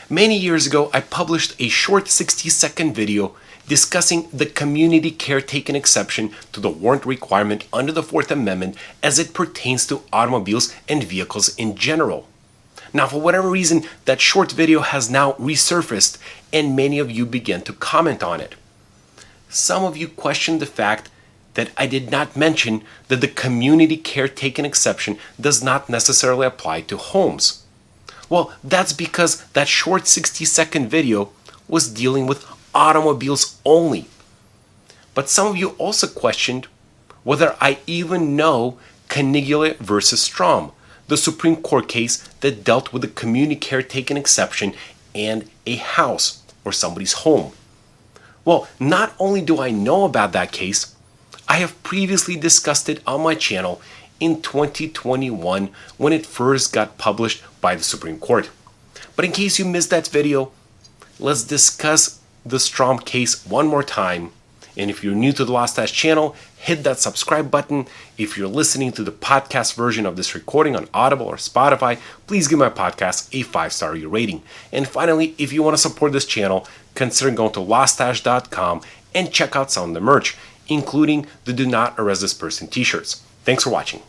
Many years ago, I published a short 60-second video discussing the community caretaking exception to the warrant requirement under the Fourth Amendment as it pertains to automobiles and vehicles in general. Now, for whatever reason, that short video has now resurfaced and many of you began to comment on it. Some of you questioned the fact that I did not mention that the community caretaking exception does not necessarily apply to homes. Well, that's because that short 60-second video was dealing with automobiles only. But some of you also questioned whether I even know Canigula versus Strom, the Supreme Court case that dealt with the community caretaking exception and a house or somebody's home. Well, not only do I know about that case, I have previously discussed it on my channel in 2021 when it first got published by the Supreme Court. But in case you missed that video, let's discuss the Strom case one more time. And if you're new to the LAWSTACHE channel, hit that subscribe button. If you're listening to the podcast version of this recording on Audible or Spotify, please give my podcast a 5-star rating. And finally, if you want to support this channel, consider going to lawstache.com and check out some of the merch, including the Do Not Arrest This Person t-shirts. Thanks for watching.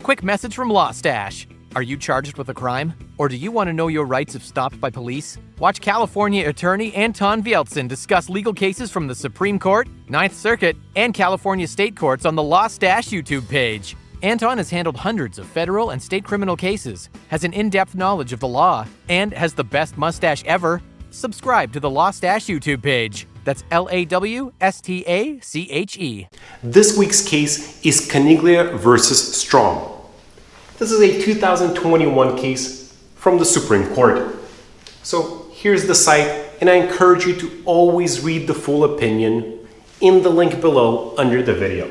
Quick message from LawStache. Are you charged with a crime? Or do you want to know your rights if stopped by police? Watch California attorney Anton Vialtsin discuss legal cases from the Supreme Court, Ninth Circuit, and California state courts on the LawStache YouTube page. Anton has handled hundreds of federal and state criminal cases, has an in-depth knowledge of the law, and has the best mustache ever. Subscribe to the LawStache YouTube page. That's LAWSTACHE. This week's case is Caniglia versus Strom. This is a 2021 case from the Supreme Court. So here's the site, and I encourage you to always read the full opinion in the link below under the video.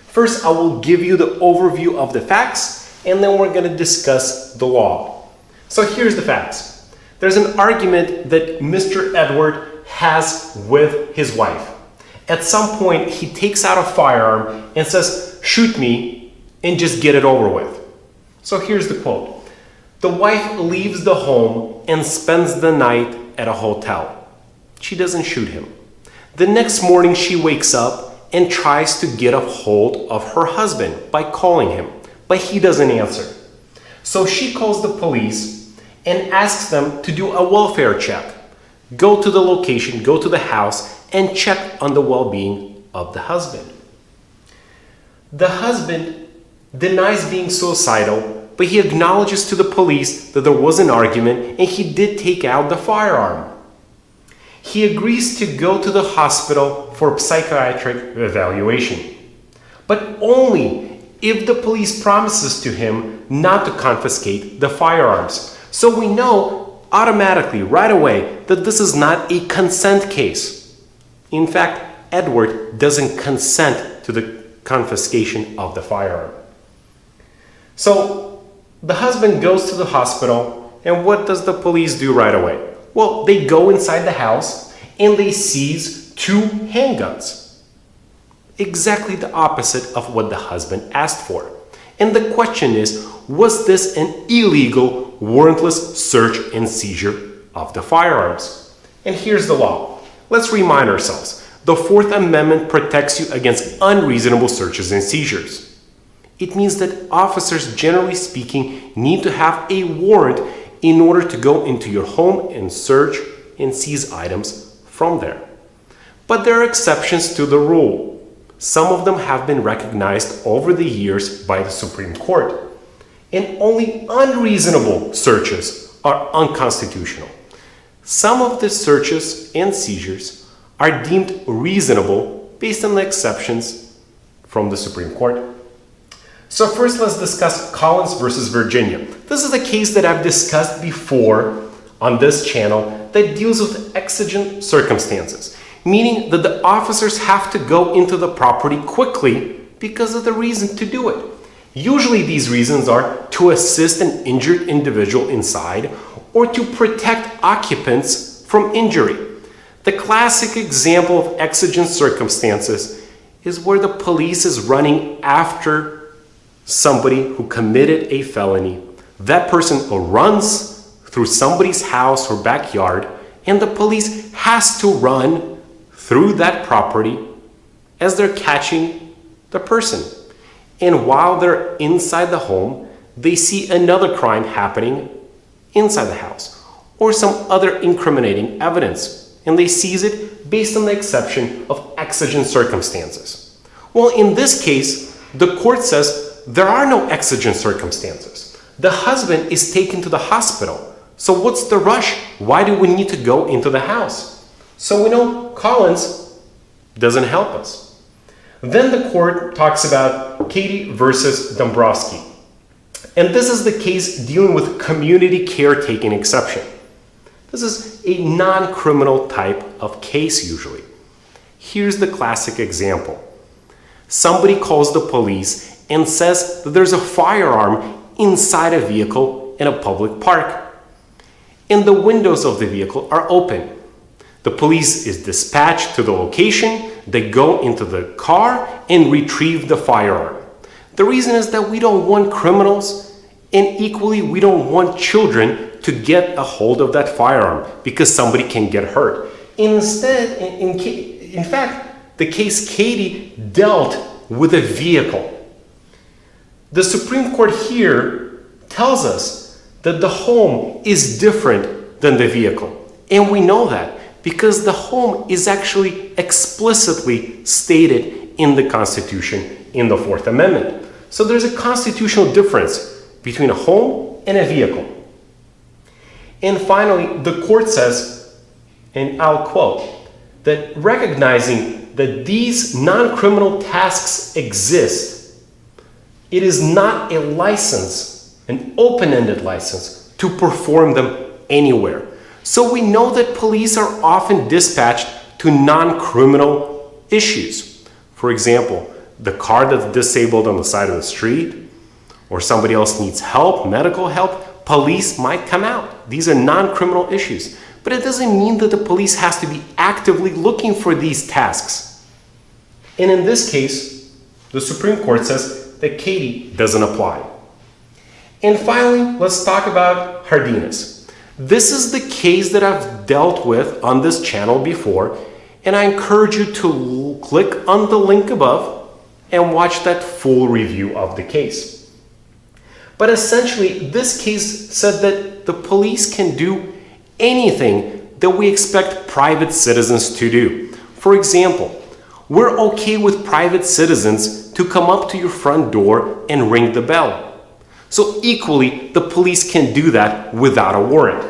First, I will give you the overview of the facts, and then we're going to discuss the law. So here's the facts. There's an argument that Mr. Edward has with his wife. At some point, he takes out a firearm and says, "Shoot me," and just get it over with. So here's the quote. The wife leaves the home and spends the night at a hotel. She doesn't shoot him. The next morning, she wakes up and tries to get a hold of her husband by calling him, but he doesn't answer. So she calls the police and asks them to do a welfare check. Go to the location, go to the house, and check on the well-being of the husband. The husband denies being suicidal, but he acknowledges to the police that there was an argument and he did take out the firearm. He agrees to go to the hospital for psychiatric evaluation, but only if the police promises to him not to confiscate the firearms. So we know automatically, right away, that this is not a consent case. In fact, Edward doesn't consent to the confiscation of the firearm. So the husband goes to the hospital, and what does the police do right away? Well, they go inside the house and they seize 2 handguns. Exactly the opposite of what the husband asked for. And the question is, was this an illegal, warrantless search and seizure of the firearms? And here's the law. Let's remind ourselves. The Fourth Amendment protects you against unreasonable searches and seizures. It means that officers, generally speaking, need to have a warrant in order to go into your home and search and seize items from there. But there are exceptions to the rule. Some of them have been recognized over the years by the Supreme Court. And only unreasonable searches are unconstitutional. Some of the searches and seizures are deemed reasonable based on the exceptions from the Supreme Court. So first, let's discuss Collins versus Virginia. This is a case that I've discussed before on this channel that deals with exigent circumstances, meaning that the officers have to go into the property quickly because of the reason to do it. Usually these reasons are to assist an injured individual inside or to protect occupants from injury. The classic example of exigent circumstances is where the police is running after somebody who committed a felony. That person runs through somebody's house or backyard, and the police has to run through that property as they're catching the person. And while they're inside the home, they see another crime happening inside the house or some other incriminating evidence, and they seize it based on the exception of exigent circumstances. Well, in this case, the court says there are no exigent circumstances. The husband is taken to the hospital. So what's the rush? Why do we need to go into the house? So we know Collins doesn't help us. Then the court talks about Katie versus Dombrowski. And this is the case dealing with community caretaking exception. This is a non-criminal type of case usually. Here's the classic example. Somebody calls the police and says that there's a firearm inside a vehicle in a public park. And the windows of the vehicle are open. The police is dispatched to the location, they go into the car and retrieve the firearm. The reason is that we don't want criminals, and equally we don't want children to get a hold of that firearm because somebody can get hurt. Instead, in fact, the case Katie dealt with a vehicle. The Supreme Court here tells us that the home is different than the vehicle. And we know that because the home is actually explicitly stated in the Constitution in the Fourth Amendment. So there's a constitutional difference between a home and a vehicle. And finally, the court says, and I'll quote, that recognizing that these non-criminal tasks exist, it is not a license, an open-ended license, to perform them anywhere. So we know that police are often dispatched to non-criminal issues. For example, the car that's disabled on the side of the street, or somebody else needs help, medical help, police might come out. These are non-criminal issues. But it doesn't mean that the police has to be actively looking for these tasks. And in this case, the Supreme Court says that Katie doesn't apply. And finally, let's talk about Hardiness. This is the case that I've dealt with on this channel before, and I encourage you to click on the link above and watch that full review of the case. But essentially, this case said that the police can do anything that we expect private citizens to do. For example, we're okay with private citizens to come up to your front door and ring the bell. So equally, the police can do that without a warrant.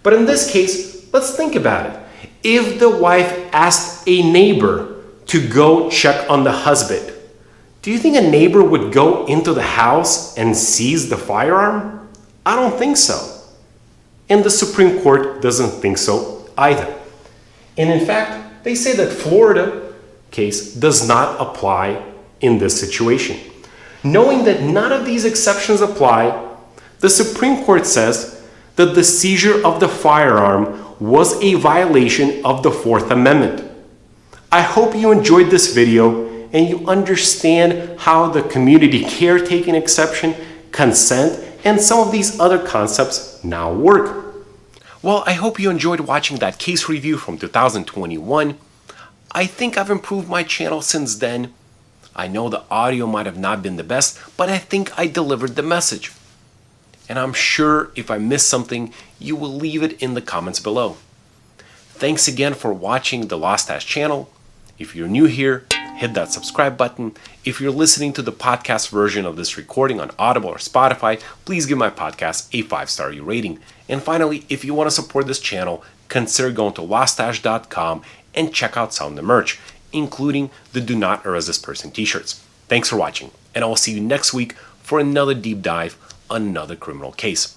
But in this case, let's think about it. If the wife asked a neighbor to go check on the husband, do you think a neighbor would go into the house and seize the firearm? I don't think so. And the Supreme Court doesn't think so either. And in fact, they say that Florida case does not apply in this situation. Knowing that none of these exceptions apply, the Supreme Court says that the seizure of the firearm was a violation of the Fourth Amendment. I hope you enjoyed this video and you understand how the community caretaking exception, consent, and some of these other concepts now work. Well, I hope you enjoyed watching that case review from 2021. I think I've improved my channel since then. I know the audio might have not been the best, but I think I delivered the message. And I'm sure if I missed something, you will leave it in the comments below. Thanks again for watching the LAWSTACHE channel. If you're new here, hit that subscribe button. If you're listening to the podcast version of this recording on Audible or Spotify, please give my podcast a 5-star rating. And finally, if you want to support this channel, consider going to lawstache.com and check out some of the merch, including the Do Not Arrest This Person t-shirts. Thanks for watching, and I will see you next week for another deep dive on another criminal case.